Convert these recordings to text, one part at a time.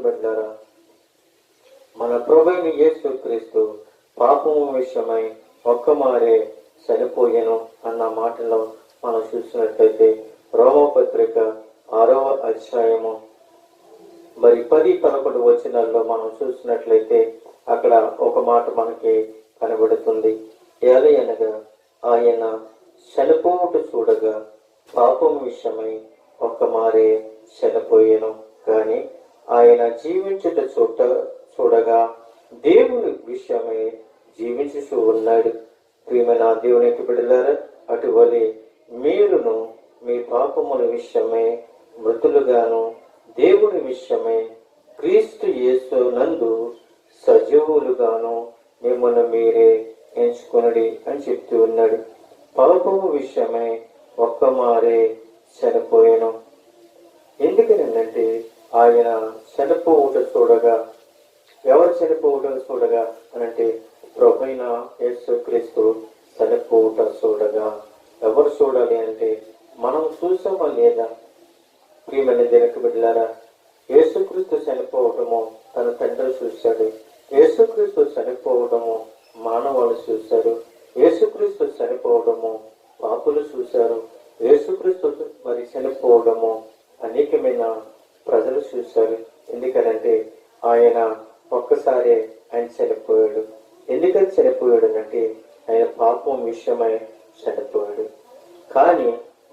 బిడ్డలారా, మన ప్రభువైన యేసు క్రీస్తు పాపము విషయమై ఒక్కమారే చనిపోయెను అన్న మాటలో మనం చూసినట్లయితే రోమపత్రిక 6వ అధ్యాయము 10-11 వచనాల్లో మనం చూసినట్లయితే అక్కడ ఒక మాట మనకి కనబడుతుంది. ఏలయనగా ఆయన చనిపోవుట చూడగా పాపం విషయమై ఒక్కమారే చనిపోయెను, కానీ ఆయన జీవించుట చూడగా దేవుని విషయమై జీవించుతూ ఉన్నాడు. ప్రియమైన దేవునికి బిడ్డలారా, అటువలే మీరును మీ పాపముల విషయమై మృతులుగాను దేవుని విషయమై క్రీస్తు యేసు నందు సజీవులుగాను మిమ్మల్ని మీరే ఎంచుకొనుడి అని చెప్తూ ఉన్నాడు. పాపము విషయమై ఒక్కమారే చనిపోయాను. ఎందుకనంటే ఆయన చనిపోవుట చూడగా, ఎవరు చనిపోవటం చూడగా అనంటే ప్రభువైన యేసు క్రీస్తు చనిపోవుట చూడగా. ఎవరు చూడాలి అంటే మనం చూసామా లేదా? ప్రియమైన దేవుని బిడ్డలారా, యేసుక్రీస్తు చనిపోవటము తన తండ్రి చూశాడు. యేసుక్రీస్తు చనిపోవటము మానవాళ్ళు చూశారు. యేసుక్రీస్తు చనిపోవడము పాపులు చూశారు. యేసుక్రీస్తు మరి చనిపోవడము అనేకమైన ప్రజలు చూశారు. ఎందుకనంటే ఆయన ఒక్కసారే ఆయన చనిపోయాడు. ఎందుకని చనిపోయాడు అంటే ఆయన పాపం విషయమై చనిపోయాడు. కానీ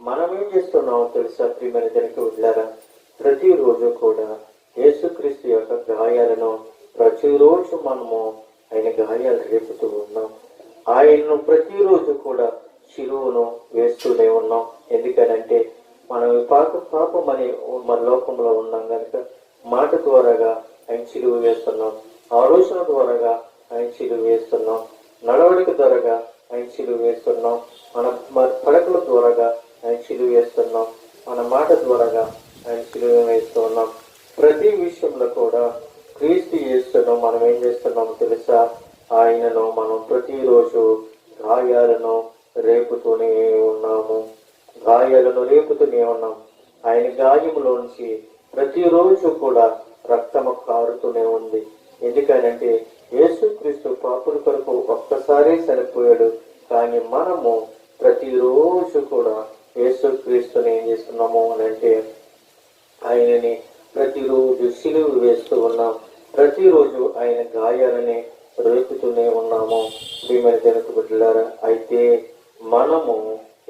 మనం ఏం చేస్తున్నామో తెలుసా ప్రియమైన దేవునికి వదిలారా? ప్రతిరోజు కూడా యేసుక్రీస్తు యొక్క గాయాలను ప్రతిరోజు మనము ఆయన గాయాలు రేపుతూ ఉన్నాం. ఆయన్ను ప్రతిరోజు కూడా శిలువను వేస్తూనే ఉన్నాం. ఎందుకనంటే మనం పాపం అనే మన లోకంలో ఉన్నాం కనుక మాట ద్వారాగా ఆయన శిలువ వేస్తున్నాం, ఆలోచన ద్వారాగా ఆయన శిలువ వేస్తున్నాం, నడవడిక ద్వారాగా ఆయన శిలువ వేస్తున్నాం, మన పడకల ద్వారాగా ఆయన శిలువ వేస్తున్నాం, మన మాట ద్వారాగా ఆయన శిలువ వేస్తూ ఉన్నాం. ప్రతి విషయంలో కూడా క్రీస్తు యేసును మనం ఏం చేస్తున్నామో తెలుసా? ఆయనను మనం ప్రతిరోజు గాయాలను రేపుతూనే ఉన్నాము. ఆయన గాయములోంచి ప్రతిరోజు కూడా రక్తము కారుతూనే ఉంది. ఎందుకనంటే యేసుక్రీస్తు పాపుల కొరకు ఒక్కసారే చనిపోయాడు. కానీ మనము ప్రతిరోజు కూడా యేసుక్రీస్తుని ఏం చేస్తున్నాము అంటే ఆయనని ప్రతిరోజు శిలువ వేస్తూ ఉన్నాం. ప్రతిరోజు ఆయన గాయాలని రేపుతూనే ఉన్నాము. ప్రియమైన దేవుని బిడ్డలారా, అయితే మనము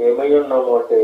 ఏమై ఉన్నాము అంటే